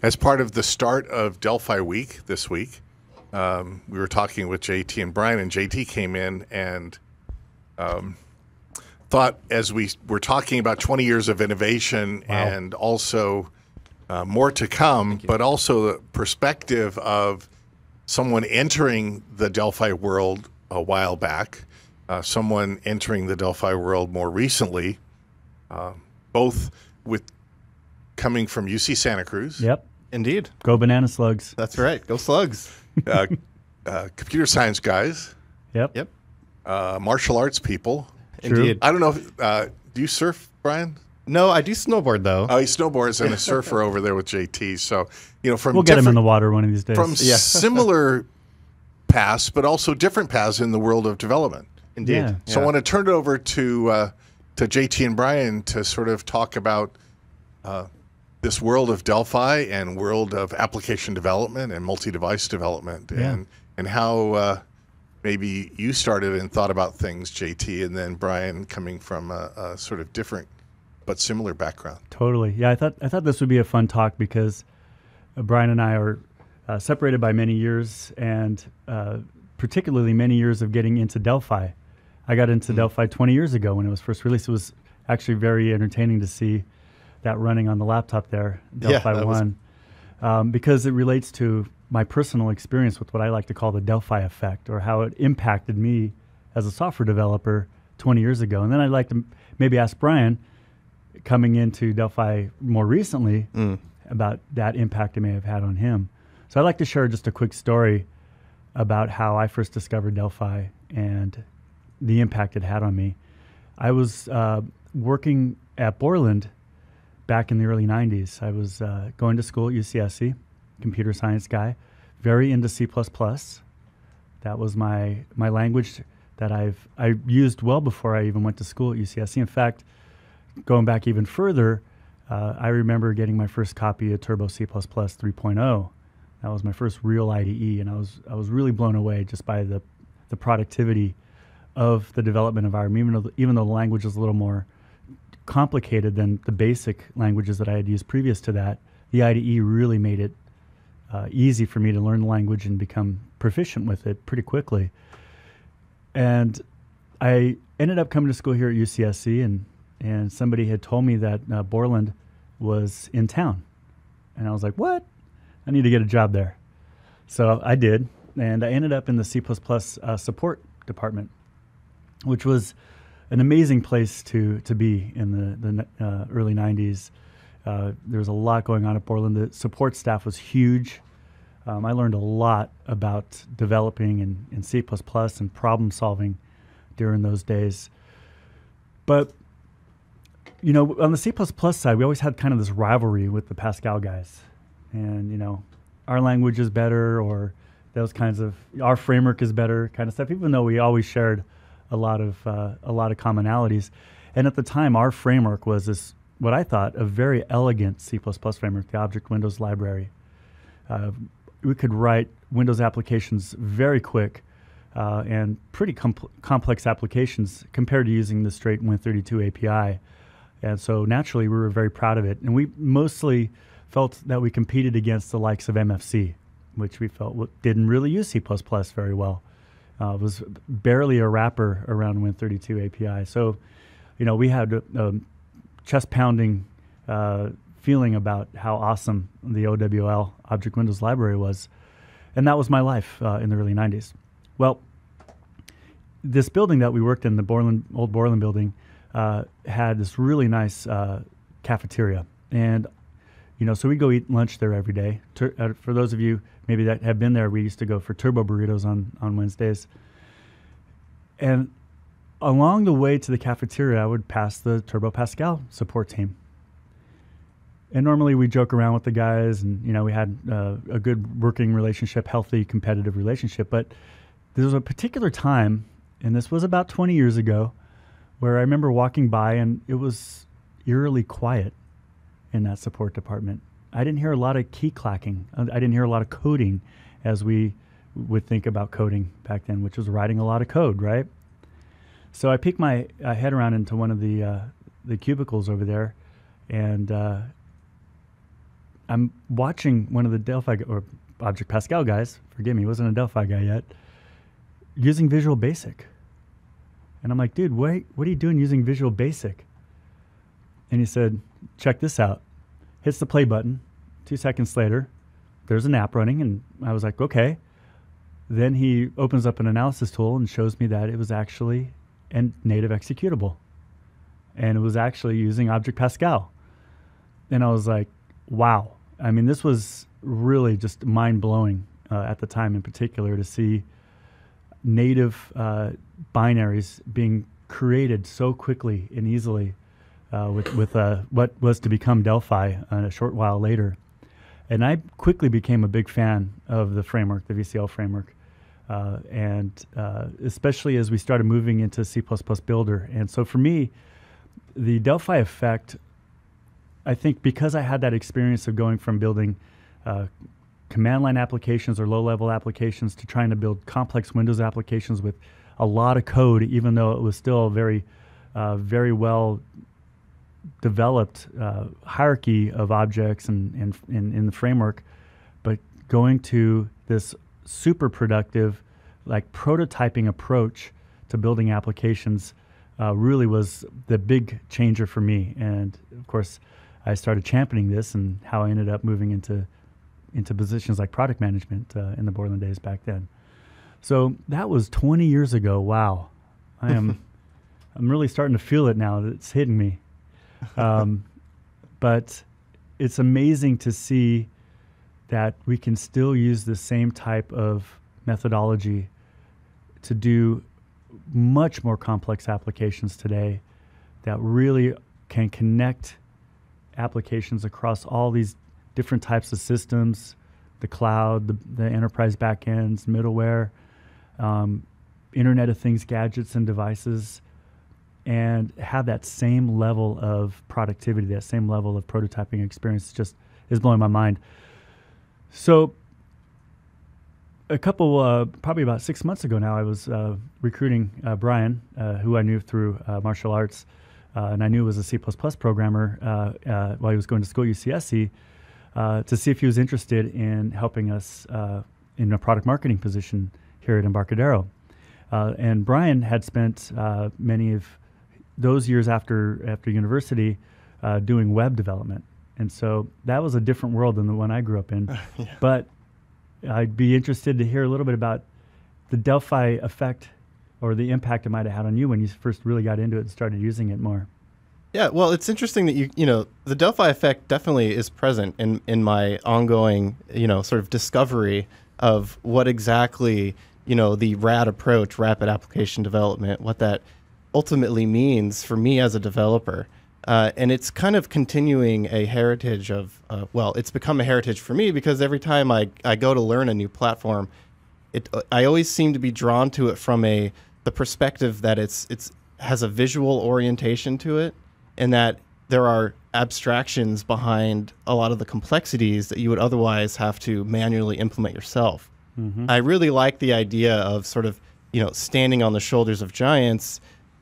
as part of the start of Delphi Week this week, we were talking with JT and Brian, and JT came in and thought, as we were talking about 20 years of innovation and also more to come, but also the perspective of someone entering the Delphi world a while back, someone entering the Delphi world more recently, both with coming from UC Santa Cruz. Yep. Indeed. Go banana slugs. That's right. Go slugs. Computer science guys. Yep. Yep. Martial arts people. True. Indeed. I don't know if, do you surf, Brian? No, I do snowboard though. Oh, he snowboards and a surfer over there with JT. So, from We'll get him in the water one of these days. from similar paths, but also different paths in the world of development. Indeed. Yeah. So I want to turn it over to JT and Brian to sort of talk about this world of Delphi and world of application development and multi-device development, and how maybe you started and thought about things, JT, and then Brian coming from a sort of different but similar background. Totally. Yeah, I thought this would be a fun talk because Brian and I are separated by many years, and particularly many years of getting into Delphi. I got into Delphi 20 years ago when it was first released. It was actually very entertaining to see that running on the laptop there, Delphi 1, because it relates to my personal experience with what I like to call the Delphi Effect, or how it impacted me as a software developer 20 years ago. And then I'd like to maybe ask Brian, coming into Delphi more recently, about that impact it may have had on him. So I'd like to share just a quick story about how I first discovered Delphi and the impact it had on me. I was working at Borland back in the early 90s. I was going to school at UCSC, computer science guy, very into C++. That was my language that I used well before I even went to school at UCSC. In fact, going back even further, I remember getting my first copy of Turbo C++ 3.0. That was my first real IDE, and I was really blown away just by the productivity of the development environment, even though the language is a little more complicated than the basic languages that I had used previous to that. The IDE really made it easy for me to learn the language and become proficient with it pretty quickly. And I ended up coming to school here at UCSC, and somebody had told me that Borland was in town. And I was like, what? I need to get a job there. So I did, and I ended up in the C++ support department, which was an amazing place to be in the early 90s. There was a lot going on at Borland. The support staff was huge. I learned a lot about developing in C++ and problem solving during those days. But, on the C++ side, we always had kind of this rivalry with the Pascal guys. And, our language is better, or those kinds of, our framework is better kind of stuff, even though we always shared a lot of commonalities. And at the time, our framework was this, what I thought, a very elegant C++ framework, the Object Windows Library. We could write Windows applications very quick and pretty complex applications compared to using the straight Win32 API. And so naturally, we were very proud of it. And we mostly felt that we competed against the likes of MFC, which we felt didn't really use C++ very well. It was barely a wrapper around Win32 API. So, we had a chest-pounding feeling about how awesome the OWL, Object Windows Library, was. And that was my life in the early 90s. Well, this building that we worked in, the old Borland building, had this really nice cafeteria. And, so we'd go eat lunch there every day. For those of you maybe that have been there, we used to go for turbo burritos on Wednesdays. And along the way to the cafeteria, I would pass the Turbo Pascal support team. And normally we joke around with the guys, and we had a good working relationship, healthy, competitive relationship. But there was a particular time, and this was about 20 years ago, where I remember walking by, and it was eerily quiet in that support department. I didn't hear a lot of key clacking. I didn't hear a lot of coding, as we would think about coding back then, which was writing a lot of code, right? So I peeked my head around into one of the cubicles over there, and I I'm watching one of the Delphi or Object Pascal guys, forgive me, wasn't a Delphi guy yet, using Visual Basic. And I'm like, dude, wait, what are you doing using Visual Basic? And he said, check this out. Hits the play button. 2 seconds later, there's an app running. And I was like, okay. Then he opens up an analysis tool and shows me that it was actually a native executable. And it was actually using Object Pascal. And I was like, wow. I mean, this was really just mind-blowing at the time in particular to see native binaries being created so quickly and easily with what was to become Delphi a short while later. And I quickly became a big fan of the framework, the VCL framework, and especially as we started moving into C++ Builder. And so for me, the Delphi Effect, I think because I had that experience of going from building command line applications or low-level applications to trying to build complex Windows applications with a lot of code, even though it was still a very well developed hierarchy of objects and in the framework, but going to this super productive, like prototyping approach to building applications really was the big changer for me. And of course, I started championing this, and how I ended up moving into positions like product management in the Borland days back then. So that was 20 years ago. Wow, I'm really starting to feel it now that it's hitting me. But it's amazing to see that we can still use the same type of methodology to do much more complex applications today that really can connect applications across all these different types of systems, the cloud, the enterprise backends, middleware, Internet of Things gadgets and devices, and have that same level of productivity, that same level of prototyping experience just is blowing my mind. So a couple, probably about 6 months ago now, I was recruiting Brian, who I knew through martial arts, and I knew was a C++ programmer while he was going to school at UCSC, to see if he was interested in helping us in a product marketing position here at Embarcadero. And Brian had spent many of those years after university doing web development. And so that was a different world than the one I grew up in. Yeah. But I'd be interested to hear a little bit about the Delphi Effect or the impact it might have had on you when you first really got into it and started using it more. Yeah, well, it's interesting that you know, the Delphi Effect definitely is present in my ongoing, sort of discovery of what exactly, the RAD approach, rapid application development, what that ultimately means for me as a developer. And it's kind of continuing a heritage of, well, it's become a heritage for me because every time I go to learn a new platform, I always seem to be drawn to it from the perspective that it's has a visual orientation to it, and that there are abstractions behind a lot of the complexities that you would otherwise have to manually implement yourself. Mm-hmm. I really like the idea of sort of, standing on the shoulders of giants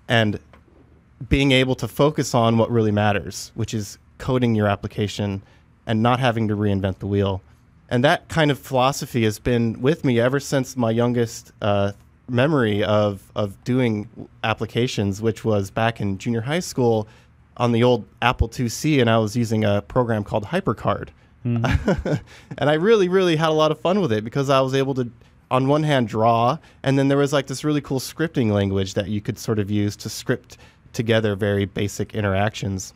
and being able to focus on what really matters, which is coding your application and not having to reinvent the wheel. And that kind of philosophy has been with me ever since my youngest memory of doing applications, which was back in junior high school on the old Apple IIc, and I was using a program called HyperCard. Mm-hmm. And I really, really had a lot of fun with it because I was able to, on one hand, draw, and then there was like this really cool scripting language that you could sort of use to script together very basic interactions.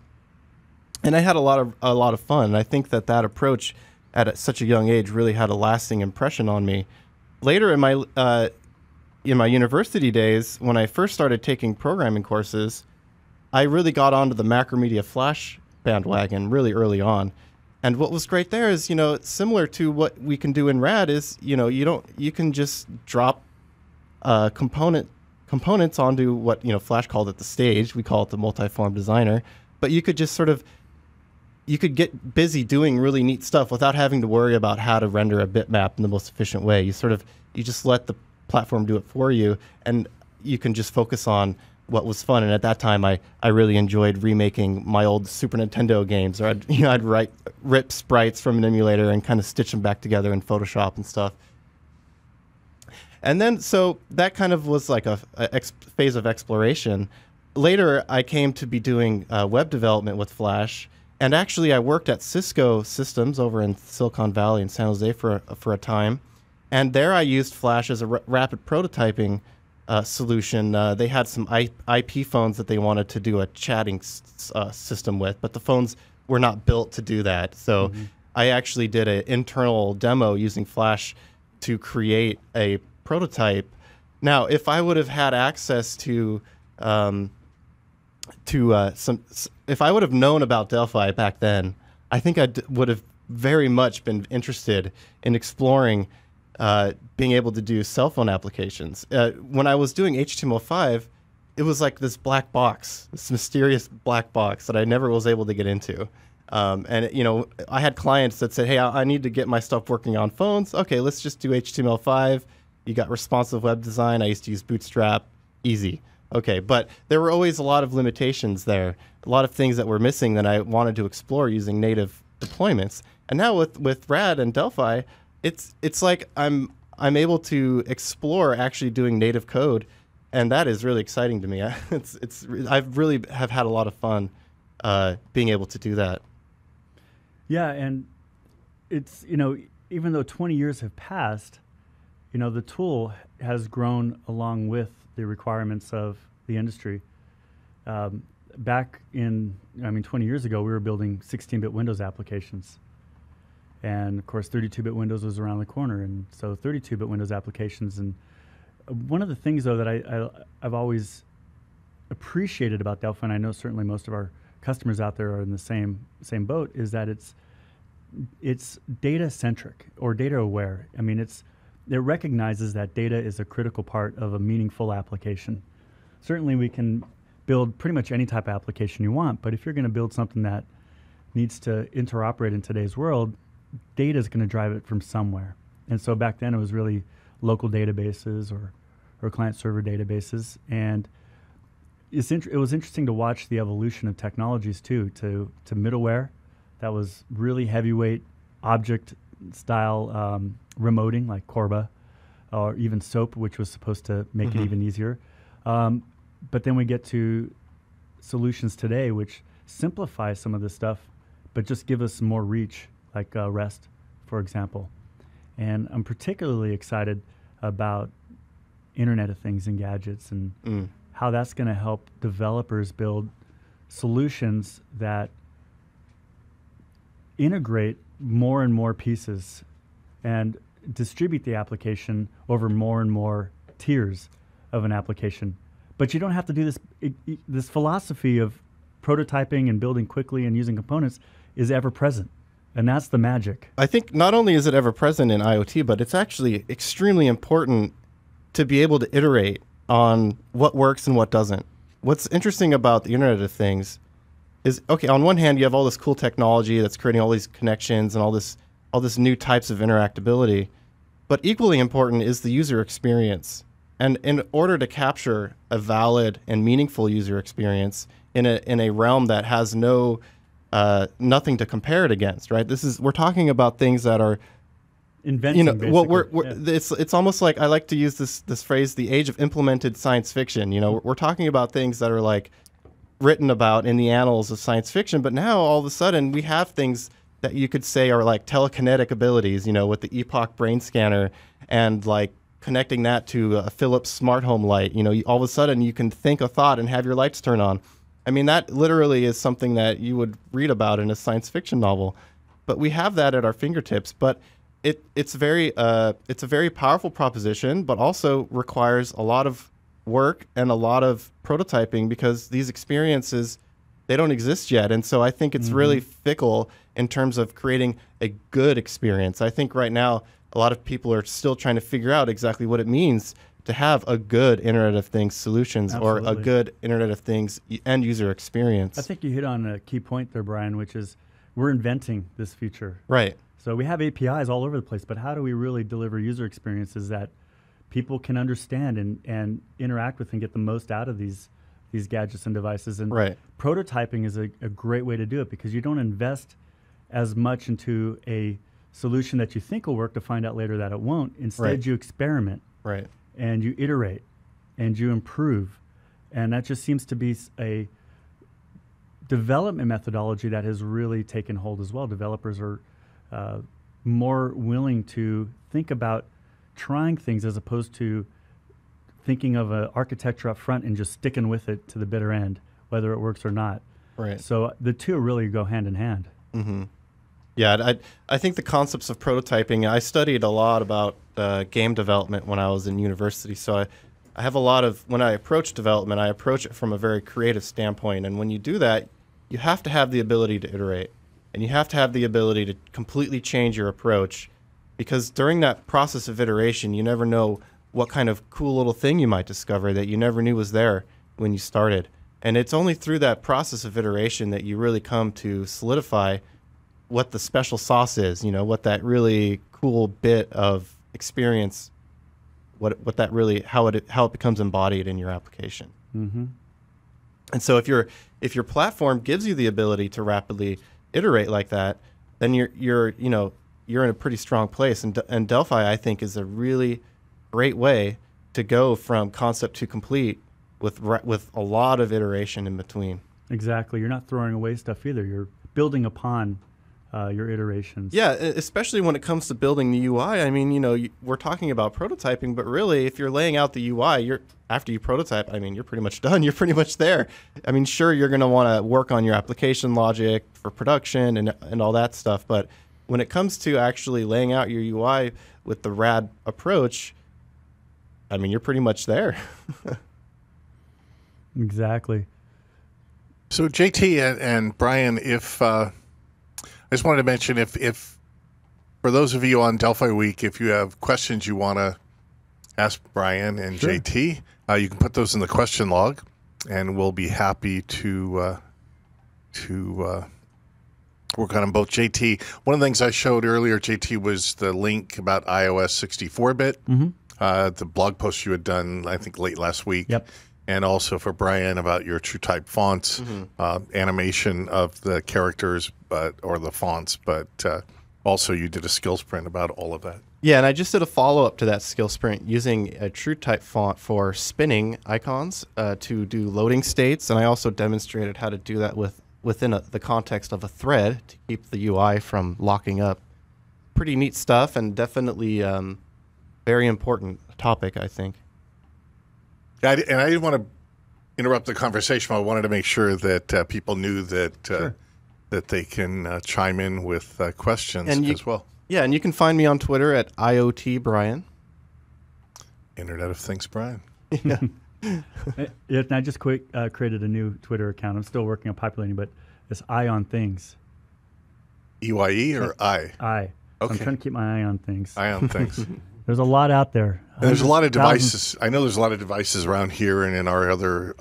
And I had a lot of fun. And I think that approach at such a young age really had a lasting impression on me. Later in my university days, when I first started taking programming courses, I really got onto the Macromedia Flash bandwagon really early on. And what was great there is, similar to what we can do in RAD is, you can just drop components onto what, Flash called it the stage. We call it the multi-form designer. But you could just you could get busy doing really neat stuff without having to worry about how to render a bitmap in the most efficient way. You just let the platform do it for you, and you can just focus on what was fun. And at that time, I really enjoyed remaking my old Super Nintendo games, or I'd rip sprites from an emulator and kind of stitch them back together in Photoshop and stuff. And then, so that kind of was like a phase of exploration. Later, I came to be doing web development with Flash. And actually, I worked at Cisco Systems over in Silicon Valley in San Jose for a time. And there I used Flash as a rapid prototyping solution. They had some IP phones that they wanted to do a chatting system with, but the phones were not built to do that. So I actually did an internal demo using Flash to create a prototype. Now, if I would have had access to if I would have known about Delphi back then, I think I would have very much been interested in exploring being able to do cell phone applications. When I was doing HTML5, it was like this black box, this mysterious black box that I never was able to get into. And you know, I had clients that said, "Hey, I need to get my stuff working on phones. Okay, let's just do HTML5. You got responsive web design. I used to use Bootstrap. Easy." Okay, but there were always a lot of limitations there, a lot of things that were missing that I wanted to explore using native deployments. And now with RAD and Delphi, it's like I'm able to explore actually doing native code, and that is really exciting to me. I really have had a lot of fun being able to do that. Yeah, and it's, you know, even though 20 years have passed, you know, the tool has grown along with the requirements of the industry. Back in, 20 years ago, we were building 16-bit Windows applications. And of course, 32-bit Windows was around the corner. And so 32-bit Windows applications. And one of the things, though, that I've always appreciated about Delphi, and I know certainly most of our customers out there are in the same boat, is that it's data-centric or data-aware. I mean, it recognizes that data is a critical part of a meaningful application. Certainly we can build pretty much any type of application you want, but if you're going to build something that needs to interoperate in today's world, data is going to drive it from somewhere. And so back then it was really local databases or client-server databases. And it was interesting to watch the evolution of technologies too, to middleware that was really heavyweight object style remoting like Corba, or even SOAP, which was supposed to make it even easier. But then we get to solutions today which simplify some of this stuff, but just give us more reach, like REST, for example. And I'm particularly excited about Internet of Things and gadgets and how that's going to help developers build solutions that integrate more and more pieces and distribute the application over more and more tiers of an application. But you don't have to do this. This philosophy of prototyping and building quickly and using components is ever present. And that's the magic. I think not only is it ever present in IoT, but it's actually extremely important to be able to iterate on what works and what doesn't. What's interesting about the Internet of Things is, okay, on one hand, you have all this cool technology that's creating all these connections and all this new types of interactability. But equally important is the user experience. And in order to capture a valid and meaningful user experience in a realm that has nothing to compare it against, right? We're talking about things that are inventing. It's almost like, I like to use this phrase, the age of implemented science fiction. You know, we're talking about things that are like written about in the annals of science fiction, but now all of a sudden we have things that you could say are like telekinetic abilities, you know, with the Epoch brain scanner and like connecting that to a Philips smart home light. You know, all of a sudden you can think a thought and have your lights turn on. I mean, that literally is something that you would read about in a science fiction novel. But we have that at our fingertips. But it's a very powerful proposition, but also requires a lot of work and a lot of prototyping, because these experiences, they don't exist yet. And so I think it's really fickle in terms of creating a good experience. I think right now a lot of people are still trying to figure out exactly what it means to have a good Internet of Things solutions. Absolutely. Or a good Internet of Things end user experience. I think you hit on a key point there, Brian, which is we're inventing this future. Right. So we have APIs all over the place, but how do we really deliver user experiences that people can understand and interact with and get the most out of these these gadgets and devices. And Right. prototyping is a great way to do it because you don't invest as much into a solution that you think will work to find out later that it won't. Instead, Right. you experiment Right. and you iterate and you improve. And that just seems to be a development methodology that has really taken hold as well. Developers are more willing to think about trying things as opposed to thinking of an architecture up front and just sticking with it to the bitter end, whether it works or not. Right. So the two really go hand in hand. Mm-hmm. Yeah, I think the concepts of prototyping, I studied a lot about game development when I was in university. So I have a lot of, when I approach development, I approach it from a very creative standpoint. And when you do that, you have to have the ability to iterate. And you have to have the ability to completely change your approach. Because during that process of iteration, you never know what kind of cool little thing you might discover that you never knew was there when you started. And it's only through that process of iteration that you really come to solidify what the special sauce is, what that really cool bit of experience, what that really, how it becomes embodied in your application. Mm-hmm. And so if your platform gives you the ability to rapidly iterate like that, then you're in a pretty strong place. And Delphi, I think, is a really great way to go from concept to complete with a lot of iteration in between. Exactly. You're not throwing away stuff either. You're building upon your iterations. Yeah, especially when it comes to building the UI. I mean, we're talking about prototyping, but really, if you're laying out the UI, after you prototype, I mean, you're pretty much done. You're pretty much there. I mean, sure, you're going to want to work on your application logic for production and all that stuff, but when it comes to actually laying out your UI with the RAD approach, I mean, you're pretty much there. Exactly. So JT and Brian, I just wanted to mention if for those of you on Delphi Week, if you have questions you want to ask Brian and Sure. JT, you can put those in the question log, and we'll be happy to work on them both. JT, one of the things I showed earlier, JT, was the link about iOS 64-bit, the blog post you had done, I think, late last week. Yep. And also for Brian about your TrueType fonts, animation of the characters or the fonts, but also you did a skill sprint about all of that. Yeah, and I just did a follow-up to that skill sprint using a TrueType font for spinning icons to do loading states, and I also demonstrated how to do that within the context of a thread to keep the UI from locking up. Pretty neat stuff, and definitely very important topic, I think. And I didn't want to interrupt the conversation, but I wanted to make sure that people knew that that they can chime in with questions as well. Yeah, and you can find me on Twitter at IoTBrian. Internet of Things, Brian. Yeah. And I just created a new Twitter account. I'm still working on populating, but it's Eye on Things. EYE or I? I. So I'm trying to keep my eye on things. Eye on Things. There's a lot out there. And there's a lot of Thousands. devices. I know there's a lot of devices around here and in our other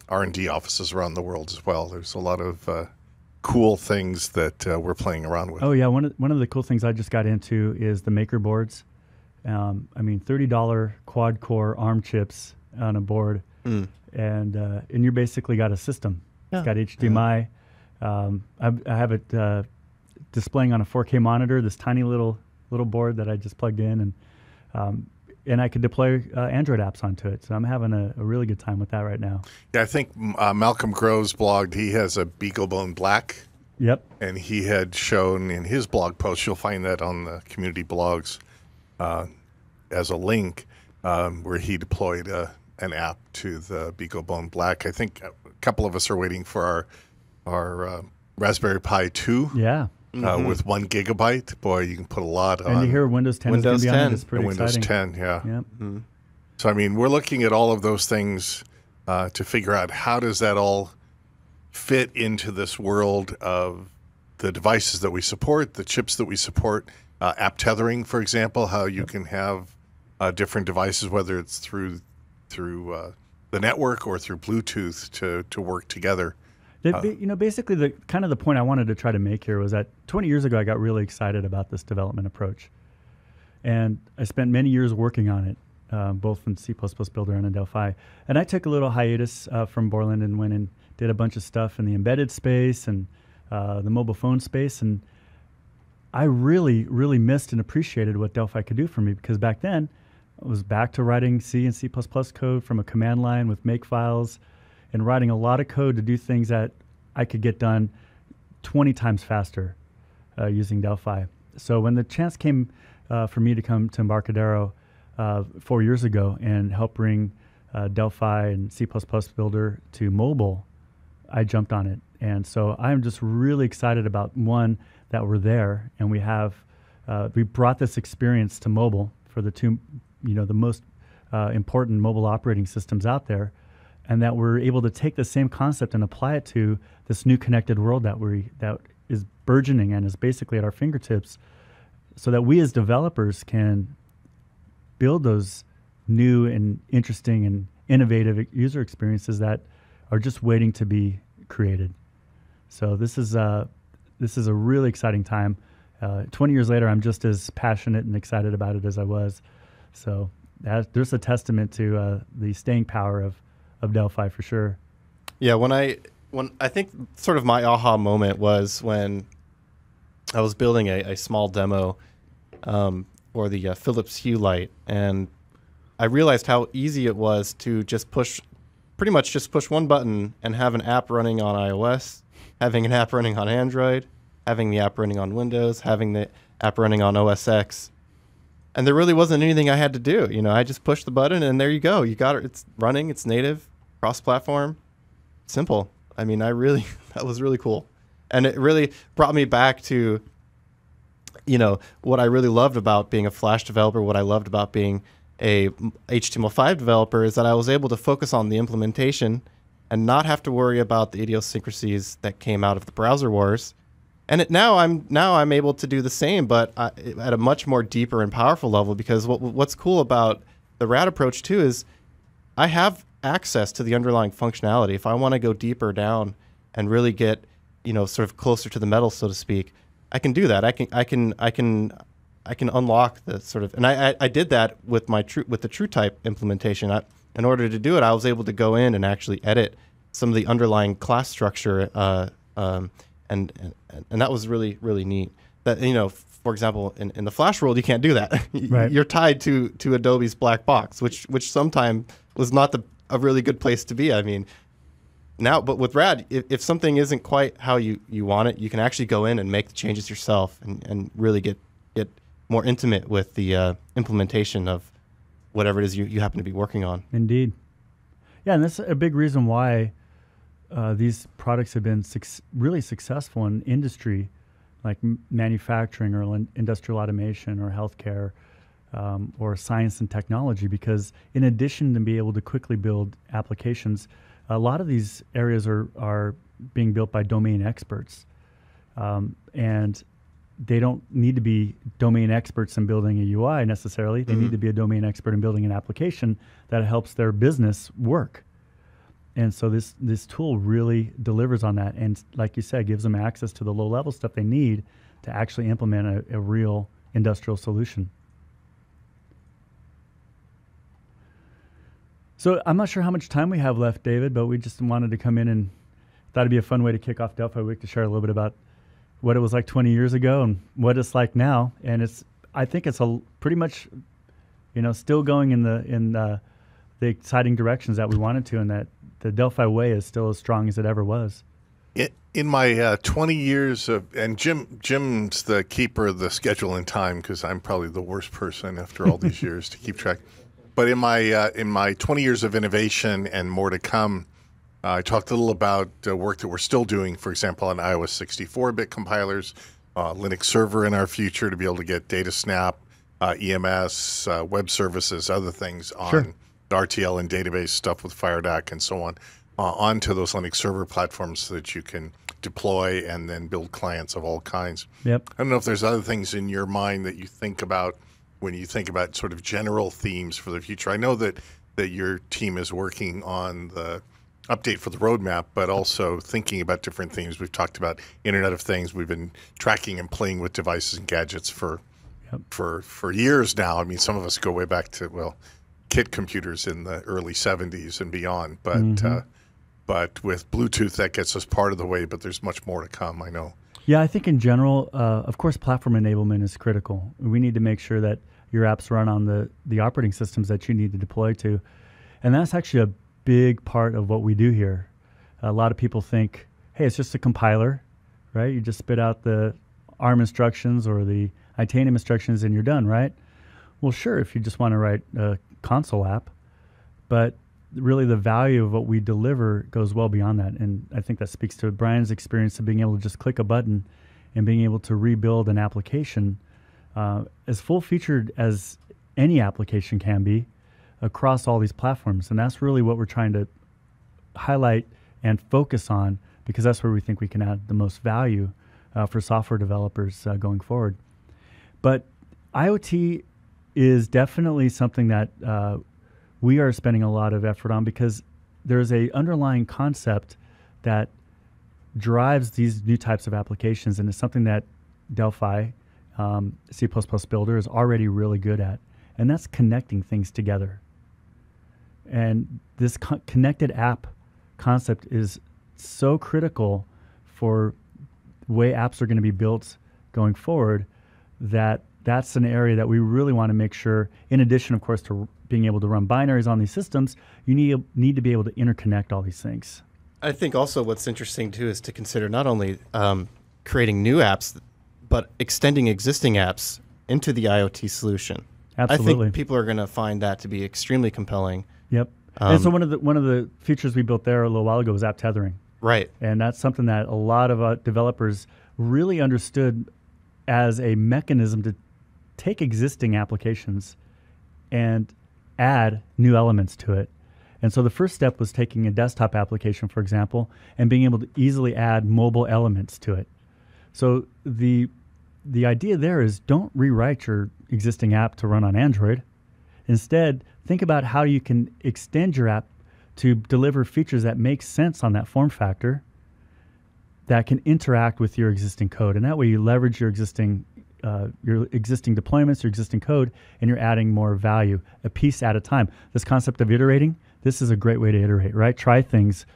R&D offices around the world as well. There's a lot of cool things that we're playing around with. Oh yeah, one of the cool things I just got into is the maker boards. I mean, $30 quad core ARM chips on a board, and you basically got a system. Yeah. It's got HDMI. I have it displaying on a 4K monitor. This tiny little board that I just plugged in, and I could deploy Android apps onto it. So I'm having a really good time with that right now. Yeah, I think Malcolm Groves blogged. He has a BeagleBone Black. Yep. And he had shown in his blog post, you'll find that on the community blogs as a link, where he deployed an app to the BeagleBone Black. I think a couple of us are waiting for our Raspberry Pi 2. Yeah. With 1 gigabyte. Boy, you can put a lot on. And you hear Windows 10 Windows is going to be 10. on it. It's pretty Windows exciting. 10, yeah. Yep. So, I mean, we're looking at all of those things to figure out how does that all fit into this world of the devices that we support, the chips that we support, app tethering, for example, how you can have different devices, whether it's through the network or through Bluetooth to work together. Basically, the point I wanted to try to make here was that 20 years ago, I got really excited about this development approach. And I spent many years working on it. both in C++ Builder and in Delphi. And I took a little hiatus from Borland and went and did a bunch of stuff in the embedded space and the mobile phone space. And I really, really missed and appreciated what Delphi could do for me, because back then I was back to writing C and C++ code from a command line with makefiles and writing a lot of code to do things that I could get done 20 times faster using Delphi. So when the chance came for me to come to Embarcadero 4 years ago and help bring Delphi and C++ Builder to mobile, I jumped on it. And so I'm just really excited about, one, that we're there and we brought this experience to mobile for the two, the most important mobile operating systems out there, and that we're able to take the same concept and apply it to this new connected world that is burgeoning and is basically at our fingertips, so that we as developers can build those new and interesting and innovative user experiences that are just waiting to be created. So this is a really exciting time. 20 years later, I'm just as passionate and excited about it as I was. So there's a testament to the staying power of Delphi for sure. Yeah, when I think sort of my aha moment was when I was building a small demo for the Philips Hue light, and I realized how easy it was to pretty much just push one button and have an app running on iOS, having an app running on Android, having the app running on Windows, having the app running on OS X. And there really wasn't anything I had to do. I just pushed the button and there you go. You got it. It's running. It's native, cross-platform, simple. I mean, that was really cool. And it really brought me back to, what I really loved about being a Flash developer, what I loved about being a HTML5 developer, is that I was able to focus on the implementation and not have to worry about the idiosyncrasies that came out of the browser wars. And now I'm able to do the same, but at a much more deeper and powerful level, because what's cool about the RAD approach too is I have access to the underlying functionality. If I want to go deeper down and really get, sort of closer to the metal, so to speak, I can do that. I can unlock the sort of, and I did that with the TrueType implementation. In order to do it, I was able to go in and actually edit some of the underlying class structure, and that was really, really neat. That, for example, in the Flash world, you can't do that. Right. You're tied to Adobe's black box, which sometimes was not a really good place to be. I mean, now, but with RAD, if something isn't quite how you want it, you can actually go in and make the changes yourself and really get more intimate with the implementation of whatever it is you happen to be working on. Indeed. Yeah, and that's a big reason why these products have been really successful in industry, like manufacturing or industrial automation or healthcare or science and technology, because in addition to being able to quickly build applications, a lot of these areas are being built by domain experts. And they don't need to be domain experts in building a UI necessarily. They need to be a domain expert in building an application that helps their business work. And so this tool really delivers on that. And like you said, gives them access to the low-level stuff they need to actually implement a real industrial solution. So I'm not sure how much time we have left, David, but we just wanted to come in and thought it'd be a fun way to kick off Delphi Week to share a little bit about what it was like 20 years ago and what it's like now. And I think it's pretty much, still going in the exciting directions that we wanted to, and that the Delphi way is still as strong as it ever was. In my 20 years of, and Jim's the keeper of the schedule and time, because I'm probably the worst person after all these years to keep track. But in my 20 years of innovation and more to come, I talked a little about work that we're still doing, for example, on iOS 64-bit compilers, Linux server in our future to be able to get data snap, EMS, web services, other things on RTL and database stuff with FireDAC and so on, onto those Linux server platforms so that you can deploy and then build clients of all kinds. Yep. I don't know if there's other things in your mind that you think about when you think about sort of general themes for the future. I know that your team is working on the update for the roadmap, but also thinking about different themes. We've talked about Internet of Things. We've been tracking and playing with devices and gadgets for years now. I mean, some of us go way back to, kit computers in the early 70s and beyond. But with Bluetooth, that gets us part of the way, but there's much more to come, I know. Yeah, I think in general, of course, platform enablement is critical. We need to make sure that your apps run on the operating systems that you need to deploy to. And that's actually a big part of what we do here. A lot of people think, hey, it's just a compiler, right? You just spit out the ARM instructions or the Itanium instructions and you're done, right? Well, sure, if you just want to write a console app, but really the value of what we deliver goes well beyond that. And I think that speaks to Brian's experience of being able to just click a button and being able to rebuild an application as full-featured as any application can be across all these platforms. And that's really what we're trying to highlight and focus on, because that's where we think we can add the most value for software developers going forward. But IoT is definitely something that we are spending a lot of effort on, because there's a underlying concept that drives these new types of applications, and it's something that Delphi, C++ Builder, is already really good at, and that's connecting things together. And this connected app concept is so critical for the way apps are going to be built going forward, that that's an area that we really want to make sure, in addition, of course, to being able to run binaries on these systems, you need to be able to interconnect all these things. I think also what's interesting, too, is to consider not only creating new apps, but extending existing apps into the IoT solution. Absolutely. I think people are going to find that to be extremely compelling. Yep. And so one of the features we built there a little while ago was app tethering. Right. And that's something that a lot of developers really understood as a mechanism to take existing applications and add new elements to it. And so the first step was taking a desktop application, for example, and being able to easily add mobile elements to it. So the idea there is, don't rewrite your existing app to run on Android. Instead, think about how you can extend your app to deliver features that make sense on that form factor, that can interact with your existing code. And that way you leverage your existing deployments, your existing code, and you're adding more value, a piece at a time. This concept of iterating, this is a great way to iterate, right? Try things,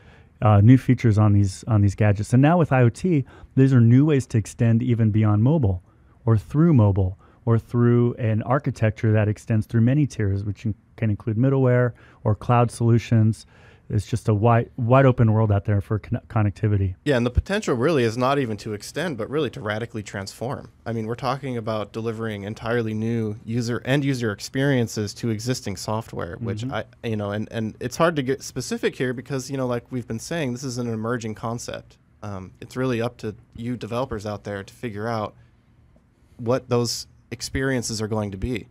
new features on these gadgets. And now with IoT, these are new ways to extend even beyond mobile, or through an architecture that extends through many tiers, which can include middleware or cloud solutions. It's just a wide open world out there for connectivity. Yeah, and the potential really is not even to extend, but really to radically transform. I mean, we're talking about delivering entirely new end user experiences to existing software, which and it's hard to get specific here because, like we've been saying, this is an emerging concept. It's really up to you developers out there to figure out what those experiences are going to be.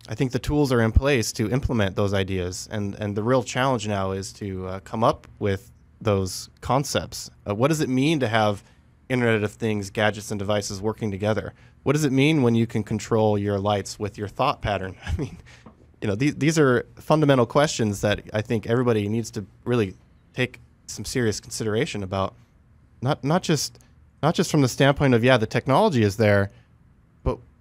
I think the tools are in place to implement those ideas, and the real challenge now is to come up with those concepts. What does it mean to have Internet of Things, gadgets, and devices working together? What does it mean when you can control your lights with your thought pattern? I mean, these are fundamental questions that I think everybody needs to really take some serious consideration about. Not just from the standpoint of, the technology is there,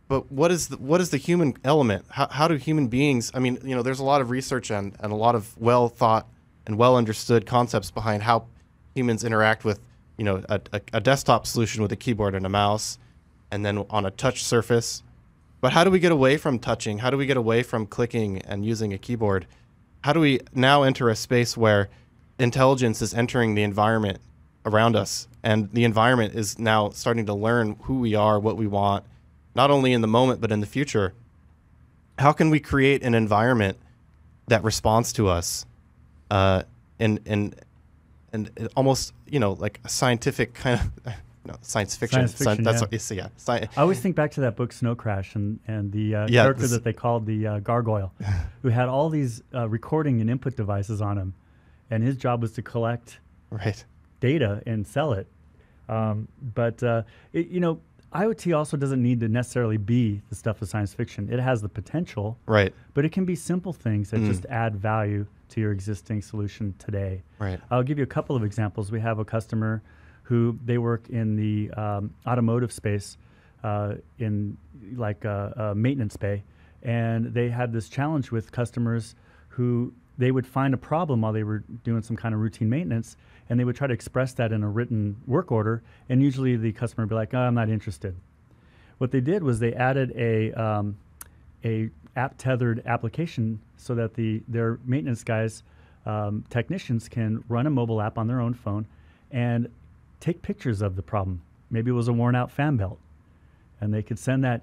but what is the human element? How do human beings? I mean, there's a lot of research and a lot of well thought and well understood concepts behind how humans interact with, a desktop solution with a keyboard and a mouse, and then on a touch surface. But how do we get away from touching? How do we get away from clicking and using a keyboard? How do we now enter a space where intelligence is entering the environment around us, and the environment is now starting to learn who we are, what we want, not only in the moment, but in the future? How can we create an environment that responds to us and almost, like a scientific kind of, science fiction. That's what you see, yeah. I always think back to that book, Snow Crash, and the character that they called the gargoyle, who had all these recording and input devices on him, and his job was to collect data and sell it. IoT also doesn't need to necessarily be the stuff of science fiction. It has the potential, but it can be simple things that just add value to your existing solution today. I'll give you a couple of examples. We have a customer who they work in the automotive space, in like a maintenance bay, and they had this challenge with customers who they would find a problem while they were doing some kind of routine maintenance, and they would try to express that in a written work order, and usually the customer would be like, oh, I'm not interested. What they did was they added a app-tethered application so that their maintenance guys, technicians, can run a mobile app on their own phone and take pictures of the problem. Maybe it was a worn-out fan belt, and they could send that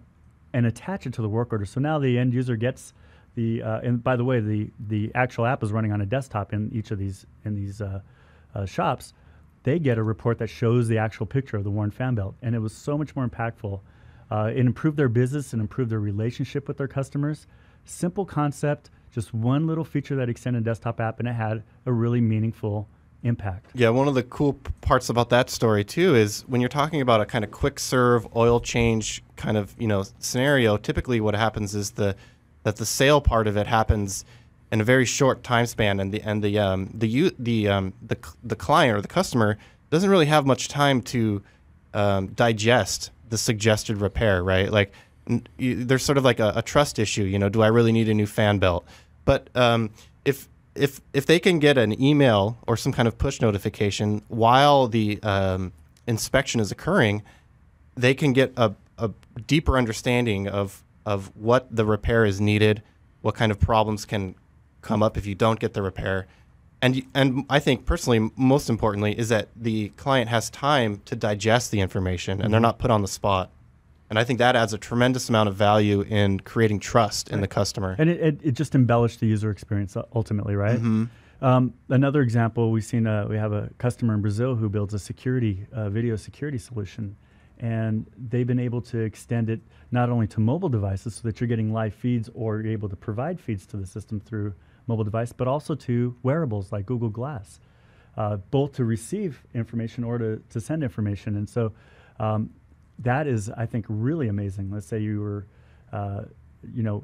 and attach it to the work order. So now the end user gets and by the way, the actual app is running on a desktop in each of these shops. They get a report that shows the actual picture of the worn fan belt, and it was so much more impactful. It improved their business and improved their relationship with their customers. Simple concept, just one little feature that extended a desktop app, and it had a really meaningful impact. Yeah, one of the cool parts about that story too is when you're talking about a kind of quick serve oil change kind of scenario. Typically, what happens is that the sale part of it happens in a very short time span, and the client or the customer doesn't really have much time to digest the suggested repair, right? Like there's sort of like a trust issue. Do I really need a new fan belt? But if they can get an email or some kind of push notification while the inspection is occurring, they can get a deeper understanding of what the repair is needed, what kind of problems can come up if you don't get the repair. And I think personally, most importantly, is that the client has time to digest the information and they're not put on the spot. And I think that adds a tremendous amount of value in creating trust in the customer. And it just embellished the user experience ultimately, right? Mm-hmm. Another example, we have a customer in Brazil who builds a video security solution. And they've been able to extend it not only to mobile devices so that you're getting live feeds or you're able to provide feeds to the system through mobile device, but also to wearables like Google Glass, both to receive information or to send information. And so that is, I think, really amazing. Let's say you were,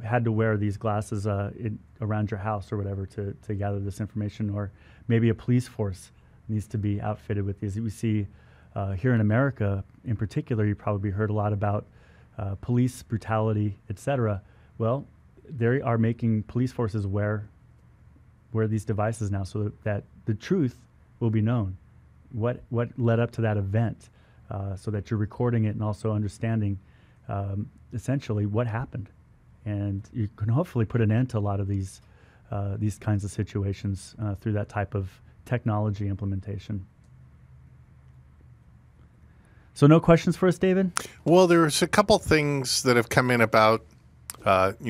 had to wear these glasses around your house or whatever to gather this information, or maybe a police force needs to be outfitted with these. We see here in America, in particular, you probably heard a lot about police brutality, etc. Well, they are making police forces wear these devices now, so that the truth will be known. What led up to that event, so that you're recording it and also understanding essentially what happened, and you can hopefully put an end to a lot of these kinds of situations through that type of technology implementation. So no questions for us, David? Well, there's a couple things that have come in about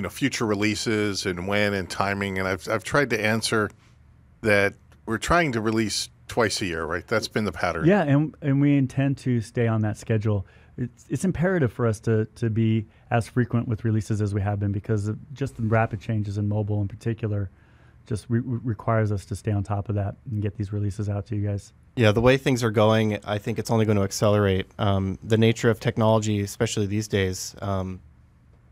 future releases and when and timing, and I've tried to answer that. We're trying to release twice a year, right? That's been the pattern. Yeah, and we intend to stay on that schedule. It's imperative for us to be as frequent with releases as we have been, because of just the rapid changes in mobile in particular just requires us to stay on top of that and get these releases out to you guys. Yeah, the way things are going, I think it's only going to accelerate. The nature of technology, especially these days,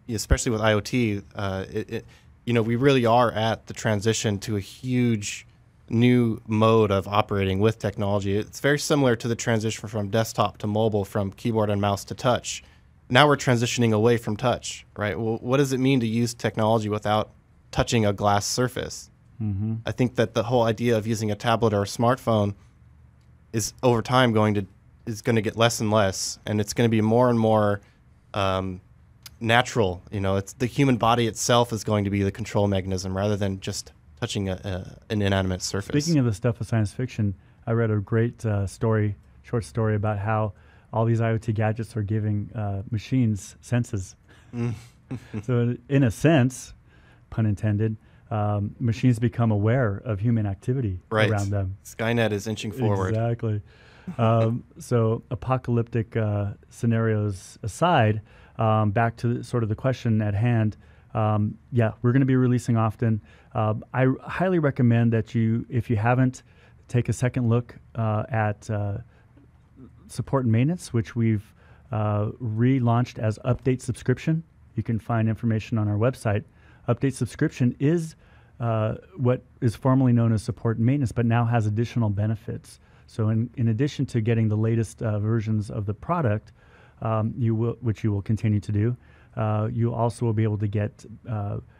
especially with IoT, we really are at the transition to a huge new mode of operating with technology. It's very similar to the transition from desktop to mobile, from keyboard and mouse to touch. Now we're transitioning away from touch, right? Well, what does it mean to use technology without touching a glass surface? Mm-hmm. I think that the whole idea of using a tablet or a smartphone is over time going to get less and less, and it's going to be more and more natural. It's the human body itself is going to be the control mechanism rather than just touching an inanimate surface. Speaking of the stuff of science fiction, I read a great short story about how all these IoT gadgets are giving machines senses. So in a sense, pun intended, machines become aware of human activity around them. Skynet is inching forward. Exactly. So apocalyptic scenarios aside, back to sort of the question at hand, we're going to be releasing often. I highly recommend that if you haven't, take a second look at support and maintenance, which we've relaunched as Update Subscription. You can find information on our website. Update Subscription is what is formerly known as support and maintenance, but now has additional benefits. So in addition to getting the latest versions of the product, which you will continue to do, you also will be able to get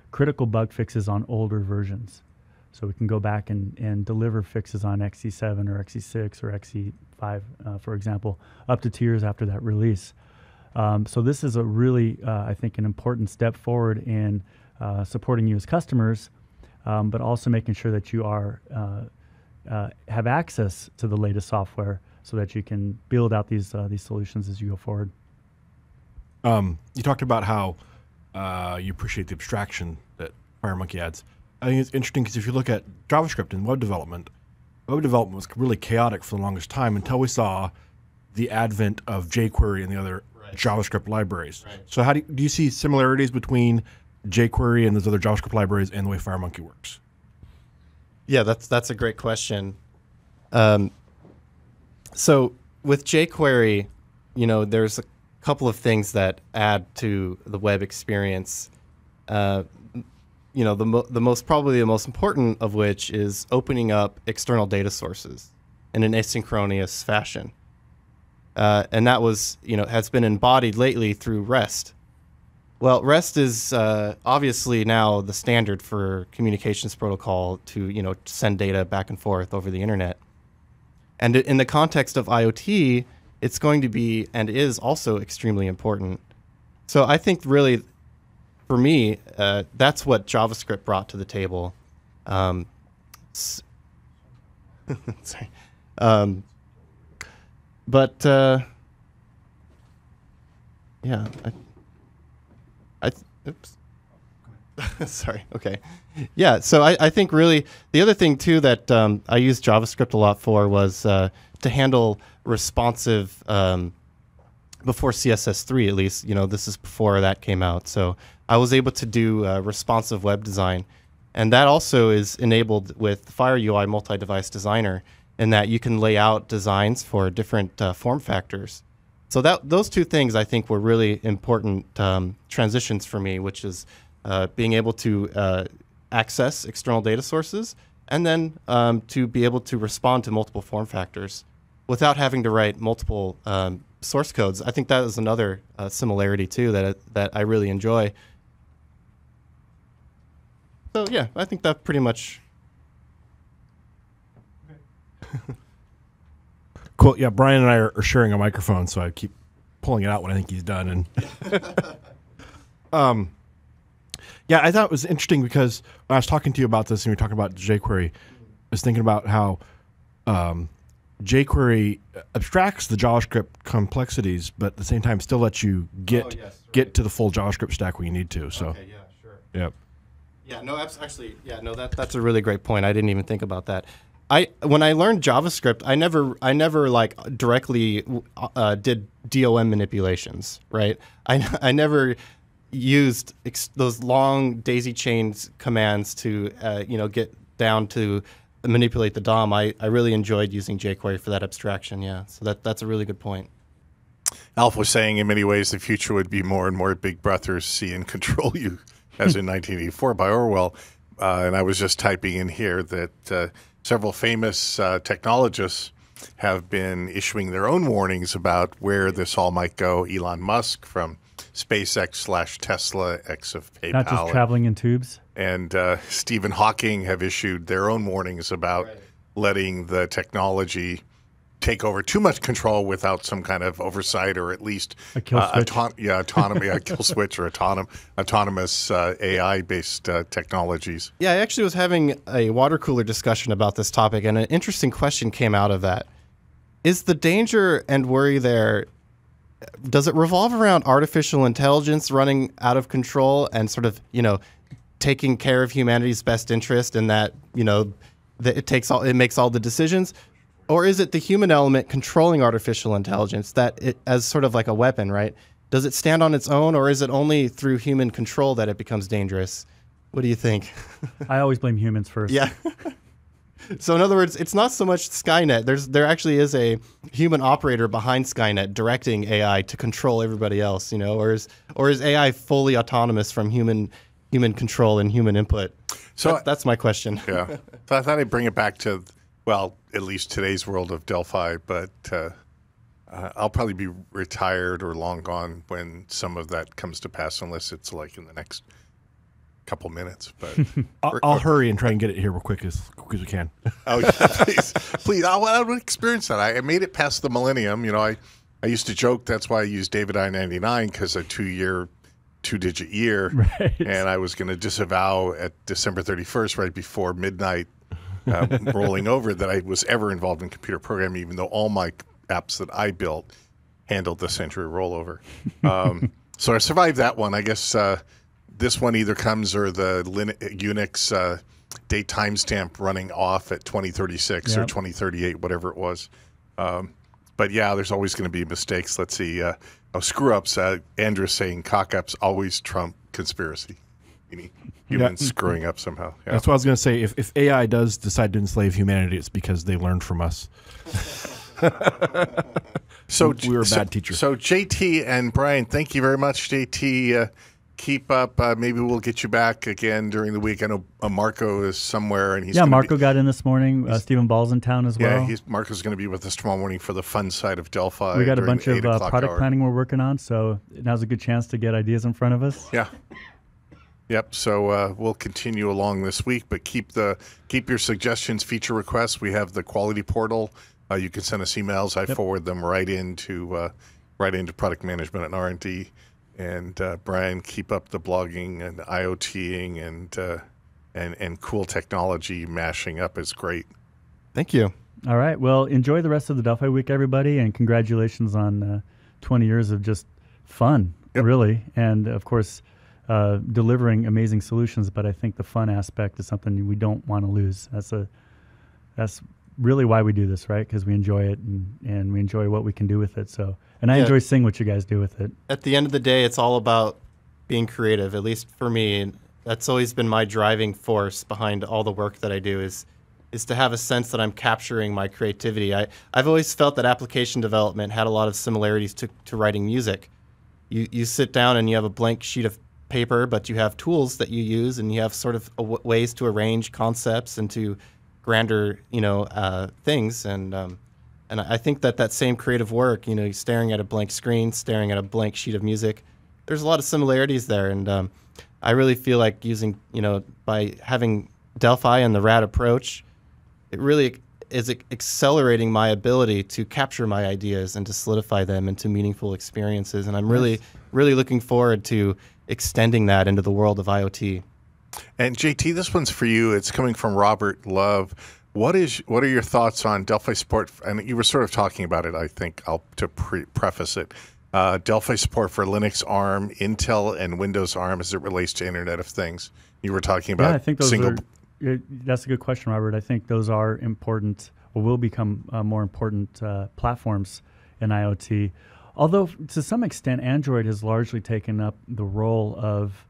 critical bug fixes on older versions. So we can go back and deliver fixes on XE7 or XE6 or XE5, for example, up to 2 years after that release. So this is a really, I think, an important step forward in supporting you as customers, but also making sure that you are have access to the latest software so that you can build out these solutions as you go forward. You talked about how you appreciate the abstraction that FireMonkey adds. I think it's interesting because if you look at JavaScript and web development was really chaotic for the longest time until we saw the advent of jQuery and the other JavaScript libraries. Right. So how do you see similarities between jQuery and those other JavaScript libraries and the way FireMonkey works? Yeah, that's a great question. So with jQuery, there's a couple of things that add to the web experience. Probably the most important of which is opening up external data sources in an asynchronous fashion. And that was, has been embodied lately through REST. Well, REST is obviously now the standard for communications protocol to, send data back and forth over the internet. And in the context of IoT, it's going to be and is also extremely important. So I think really, for me, that's what JavaScript brought to the table. Sorry. Yeah. Oops. Sorry. Okay. Yeah. So I think really the other thing too that I used JavaScript a lot for was to handle responsive before CSS3 at least. This is before that came out. So I was able to do responsive web design, and that also is enabled with FireUI Multi-Device Designer, in that you can lay out designs for different form factors. So those two things I think were really important transitions for me, which is being able to access external data sources and then to be able to respond to multiple form factors without having to write multiple source codes. I think that is another similarity too that I really enjoy. So yeah, I think that pretty much. Cool. Yeah, Brian and I are sharing a microphone, so I keep pulling it out when I think he's done. And yeah, I thought it was interesting because when I was talking to you about this and we were talking about jQuery, I was thinking about how jQuery abstracts the JavaScript complexities, but at the same time still lets you get to the full JavaScript stack when you need to. So, okay, yeah, sure. Yep. Yeah, no, actually, yeah, no, that's a really great point. I didn't even think about that. When I learned JavaScript, I never like directly did DOM manipulations, right? I never used those long daisy chains commands to get down to manipulate the DOM. I really enjoyed using jQuery for that abstraction. Yeah, so that's a really good point. Alf was saying in many ways the future would be more and more Big Brothers see and control you, as in 1984 by Orwell. And I was just typing in here that several famous technologists have been issuing their own warnings about where this all might go. Elon Musk from SpaceX/Tesla, X of PayPal. Not just traveling in tubes. And Stephen Hawking have issued their own warnings about letting the technology take over too much control without some kind of oversight, or at least a kill switch. Autonomy, a kill switch, or autonomous AI-based technologies. Yeah, I actually was having a water cooler discussion about this topic, and an interesting question came out of that. Is the danger and worry there, does it revolve around artificial intelligence running out of control and sort of, taking care of humanity's best interest, and that, that it makes all the decisions? Or is it the human element controlling artificial intelligence that as sort of like a weapon, right? Does it stand on its own, or is it only through human control that it becomes dangerous? What do you think? I always blame humans first. Yeah. So in other words, it's not so much Skynet. There actually is a human operator behind Skynet directing AI to control everybody else, or is AI fully autonomous from human control and human input? So that's my question. Yeah. So I thought I'd bring it back to, well, at least today's world of Delphi, but I'll probably be retired or long gone when some of that comes to pass, unless it's like in the next couple minutes. But I'll hurry and try and get it here real quick as we can. Oh, yeah, please. I would experience that. I made it past the millennium. I used to joke that's why I used David I-99 because a 2-digit year, right. And I was going to disavow at December 31st, right before midnight, rolling over, that I was ever involved in computer programming, even though all my apps that I built handled the century rollover. So I survived that one. I guess this one either comes or the Unix date timestamp running off at 2036 or 2038, whatever it was. But yeah, there's always going to be mistakes. Let's see. Screw-ups. Andrew's saying cock-ups always trump conspiracy. Humans screwing up somehow. Yeah. That's what I was going to say. If AI does decide to enslave humanity, it's because they learned from us. So we were bad teachers. So JT and Brian, thank you very much. JT, keep up. Maybe we'll get you back again during the week. I know Marco is somewhere, and he's Marco got in this morning. Stephen Ball's in town as well. Yeah, Marco's going to be with us tomorrow morning for the fun side of Delphi. We got a bunch of product planning we're working on, so now's a good chance to get ideas in front of us. Yeah. Yep. So we'll continue along this week, but keep your suggestions, feature requests. We have the quality portal. You can send us emails. I forward them right into product management and R&D. And Brian, keep up the blogging and IoTing and cool technology mashing up is great. Thank you. All right. Well, enjoy the rest of the Delphi week, everybody, and congratulations on 20 years of just fun, really, and of course delivering amazing solutions. But I think the fun aspect is something we don't want to lose. That's really why we do this, right? Because we enjoy it and we enjoy what we can do with it. So, and I enjoy seeing what you guys do with it. At the end of the day, it's all about being creative, at least for me. And that's always been my driving force behind all the work that I do is to have a sense that I'm capturing my creativity. I've always felt that application development had a lot of similarities to writing music. You sit down and you have a blank sheet of paper, but you have tools that you use and you have sort of ways to arrange concepts into grander, things, and I think that same creative work, staring at a blank screen, staring at a blank sheet of music, there's a lot of similarities there, and I really feel like using, by having Delphi and the RAD approach, it really is accelerating my ability to capture my ideas and to solidify them into meaningful experiences, and I'm really looking forward to extending that into the world of IoT. And JT, this one's for you. It's coming from Robert Love. What are your thoughts on Delphi support? And you were sort of talking about it, I think, to preface it. Delphi support for Linux ARM, Intel, and Windows ARM as it relates to Internet of Things. You were talking about I think that's a good question, Robert. I think those are important, or will become more important platforms in IoT. Although, to some extent, Android has largely taken up the role of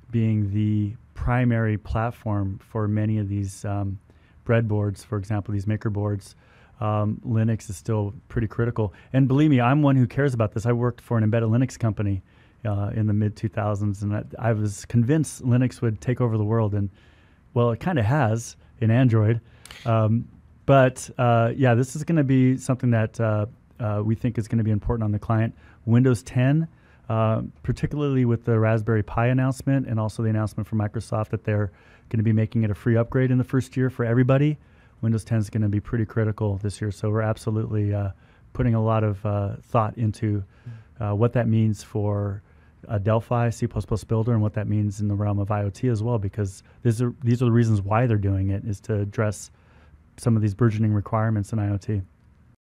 being the primary platform for many of these breadboards, for example, these maker boards. Linux is still pretty critical. And believe me, I'm one who cares about this. I worked for an embedded Linux company in the mid-2000s, and I was convinced Linux would take over the world. And, well, it kind of has in Android. But this is going to be something that we think is going to be important on the client. Windows 10, particularly with the Raspberry Pi announcement and also the announcement from Microsoft that they're going to be making it a free upgrade in the first year for everybody. Windows 10 is going to be pretty critical this year. So we're absolutely putting a lot of thought into what that means for Delphi, C++ Builder, and what that means in the realm of IoT as well, because these are the reasons why they're doing it, is to address some of these burgeoning requirements in IoT.